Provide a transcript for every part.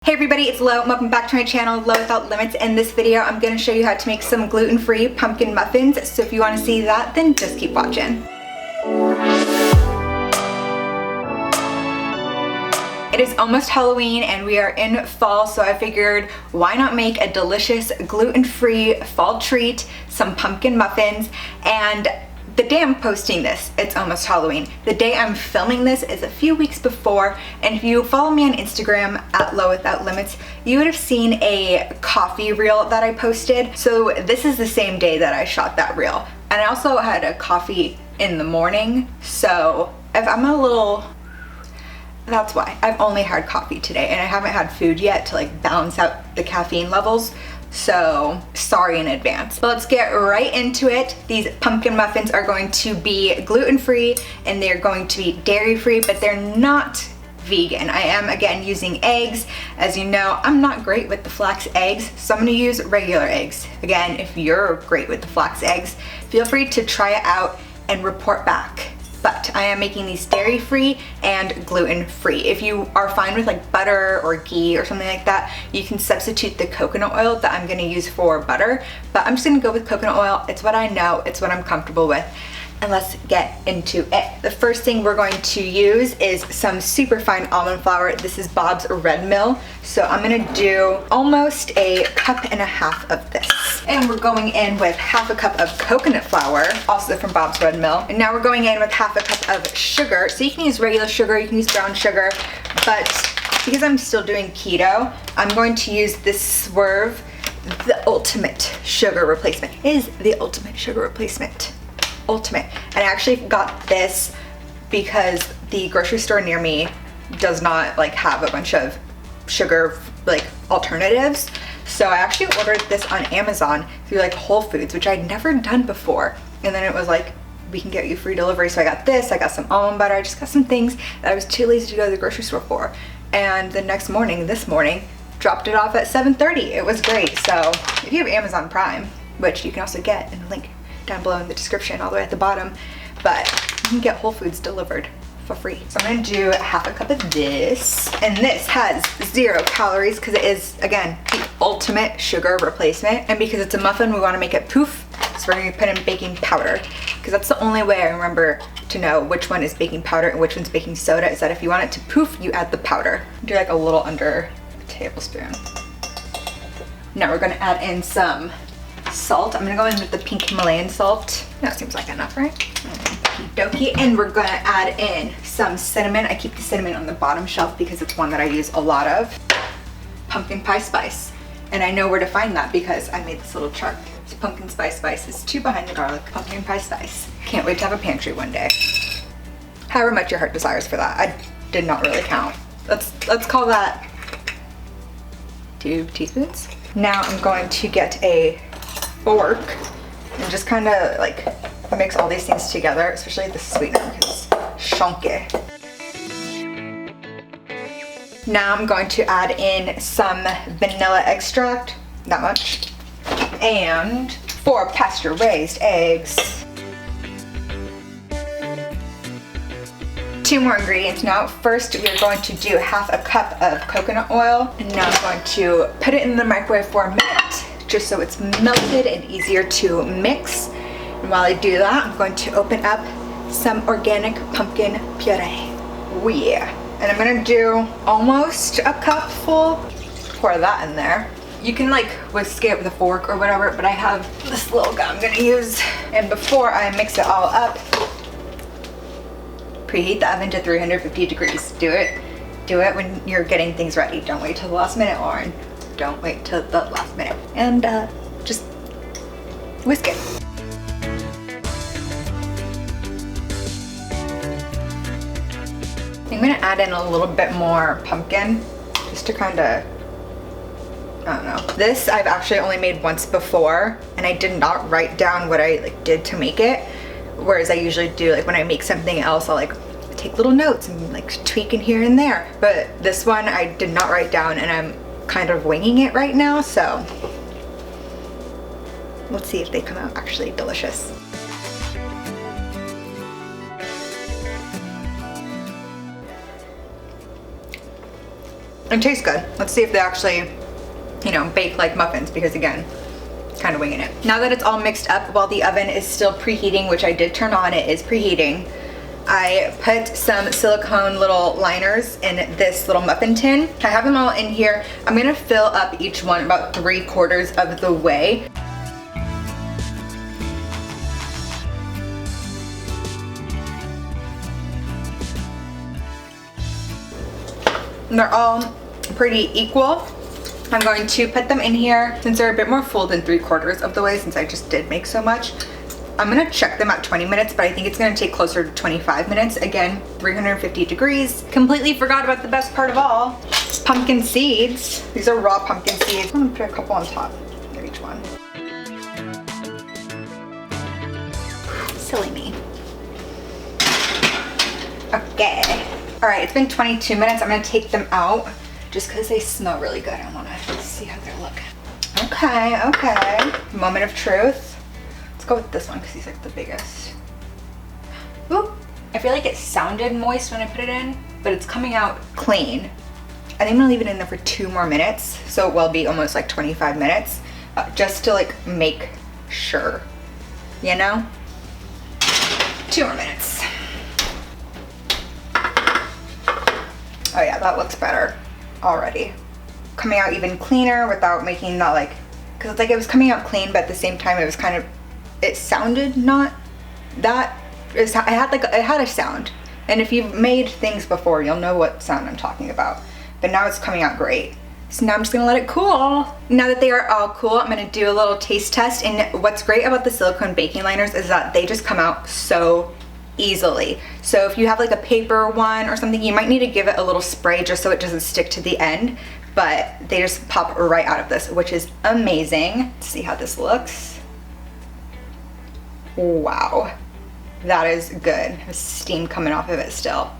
Hey everybody, it's Lo. Welcome back to my channel, Lo Without Limits. In this video, I'm going to show you how to make some gluten-free pumpkin muffins. So if you want to see that, then just keep watching. It is almost Halloween and we are in fall, so I figured why not make a delicious gluten-free fall treat, some pumpkin muffins. And the day I'm posting this, it's almost Halloween. The day I'm filming this is a few weeks before, and if you follow me on Instagram at Lo Without Limits, you would have seen a coffee reel that I posted. So this is the same day that I shot that reel. And I also had a coffee in the morning, so if I'm a little... That's why. I've only had coffee today and I haven't had food yet to like balance out the caffeine levels. So sorry in advance. But let's get right into it. These pumpkin muffins are going to be gluten-free and they're going to be dairy-free, but they're not vegan. I am again using eggs. As you know, I'm not great with the flax eggs, so I'm gonna use regular eggs. Again, if you're great with the flax eggs, feel free to try it out and report back. But I am making these dairy-free and gluten-free. If you are fine with like butter or ghee or something like that, you can substitute the coconut oil that I'm gonna use for butter. But I'm just gonna go with coconut oil. It's what I know, it's what I'm comfortable with. And let's get into it. The first thing we're going to use is some super fine almond flour. This is Bob's Red Mill. So I'm gonna do almost a cup and a half of this. And we're going in with half a cup of coconut flour, also from Bob's Red Mill. And now we're going in with half a cup of sugar. So you can use regular sugar, you can use brown sugar, but because I'm still doing keto, I'm going to use this Swerve, the ultimate sugar replacement. It is the ultimate sugar replacement. Ultimate. And I actually got this because the grocery store near me does not like have a bunch of sugar like alternatives. So I actually ordered this on Amazon through like Whole Foods, which I'd never done before. And then it was like, we can get you free delivery. So I got this, I got some almond butter, I just got some things that I was too lazy to go to the grocery store for. And the next morning, this morning, dropped it off at 7:30. It was great. So if you have Amazon Prime, which you can also get in the link down below in the description, all the way at the bottom, but you can get Whole Foods delivered for free. So I'm gonna do half a cup of this, and this has 0 calories because it is, again, the ultimate sugar replacement. And because it's a muffin, we want to make it poof, so we're gonna put in baking powder, because that's the only way I remember to know which one is baking powder and which one's baking soda, is that if you want it to poof, you add the powder. Do like a little under a tablespoon. Now we're gonna add in some salt. I'm gonna go in with the pink Himalayan salt. That seems like enough, right? Okie dokie. And we're gonna add in some cinnamon. I keep the cinnamon on the bottom shelf because it's one that I use a lot of. Pumpkin pie spice. And I know where to find that because I made this little chart. It's pumpkin spice spices, 2 behind the garlic, pumpkin pie spice. Can't wait to have a pantry one day. However much your heart desires for that. I did not really count. Let's call that 2 teaspoons. Now I'm going to get a fork and just kind of like mix all these things together, especially the sweetener because it's chunky. Now I'm going to add in some vanilla extract, that much, and 4 pasture-raised eggs. 2 more ingredients now. First, we're going to do half a cup of coconut oil, and now I'm going to put it in the microwave for a minute, just so it's melted and easier to mix. And while I do that, I'm going to open up some organic pumpkin puree. Oh yeah. And I'm gonna do almost a cup full. Pour that in there. You can like whisk it with a fork or whatever, but I have this little guy I'm gonna use. And before I mix it all up, preheat the oven to 350 degrees. Do it when you're getting things ready. Don't wait till the last minute, Lauren. Don't wait till the last minute. And just whisk it. I'm gonna add in a little bit more pumpkin just to kind of, I don't know. This I've actually only made once before, and I did not write down what I like did to make it. Whereas I usually do, like when I make something else, I'll like take little notes and like tweak in here and there. But this one I did not write down, and I'm kind of winging it right now, so let's see if they come out actually delicious. It tastes good. Let's see if they actually, you know, bake like muffins, because again, kind of winging it. Now that it's all mixed up, while the oven is still preheating, which I did turn on, it is preheating, I put some silicone little liners in this little muffin tin. I have them all in here. I'm gonna fill up each one about 3/4 of the way. And they're all pretty equal. I'm going to put them in here since they're a bit more full than 3/4 of the way, since I just did make so much. I'm gonna check them at 20 minutes, but I think it's gonna take closer to 25 minutes. Again, 350 degrees. Completely forgot about the best part of all, pumpkin seeds. These are raw pumpkin seeds. I'm gonna put a couple on top of each one. Silly me. Okay. All right, it's been 22 minutes. I'm gonna take them out just because they smell really good. I wanna see how they look. Okay, okay. Moment of truth. Let's go with this one because he's like the biggest. Ooh, I feel like it sounded moist when I put it in, but it's coming out clean. I think I'm gonna leave it in there for 2 more minutes, so it will be almost like 25 minutes, just to like make sure, you know? 2 more minutes. Oh yeah, that looks better already. Coming out even cleaner without making that like, because it's like it was coming out clean, but at the same time it was kind of, it sounded not that, it had a sound. And if you've made things before, you'll know what sound I'm talking about. But now it's coming out great. So now I'm just gonna let it cool. Now that they are all cool, I'm gonna do a little taste test. And what's great about the silicone baking liners is that they just come out so easily. So if you have like a paper one or something, you might need to give it a little spray just so it doesn't stick to the end. But they just pop right out of this, which is amazing. Let's see how this looks. Wow, that is good. There's steam coming off of it still.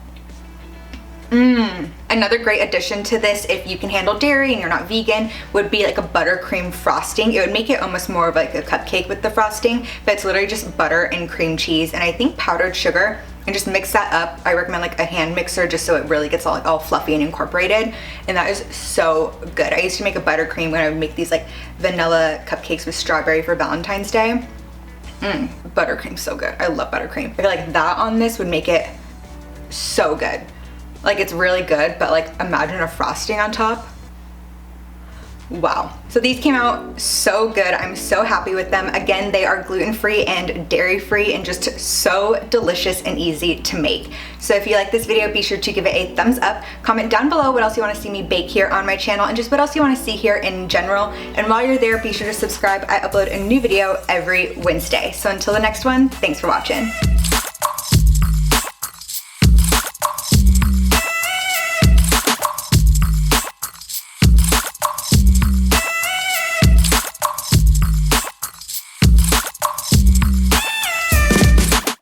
Another great addition to this, if you can handle dairy and you're not vegan, would be like a buttercream frosting. It would make it almost more of like a cupcake with the frosting, but it's literally just butter and cream cheese and I think powdered sugar, and just mix that up. I recommend like a hand mixer just so it really gets all fluffy and incorporated, and that is so good. I used to make a buttercream when I would make these like vanilla cupcakes with strawberry for Valentine's Day. Buttercream's so good. I love buttercream. I feel like that on this would make it so good. Like it's really good, but like imagine a frosting on top. Wow. So these came out so good. I'm so happy with them. Again, they are gluten-free and dairy-free and just so delicious and easy to make. So if you like this video, be sure to give it a thumbs up. Comment down below what else you want to see me bake here on my channel and just what else you want to see here in general. And while you're there, be sure to subscribe. I upload a new video every Wednesday. So until the next one, thanks for watching.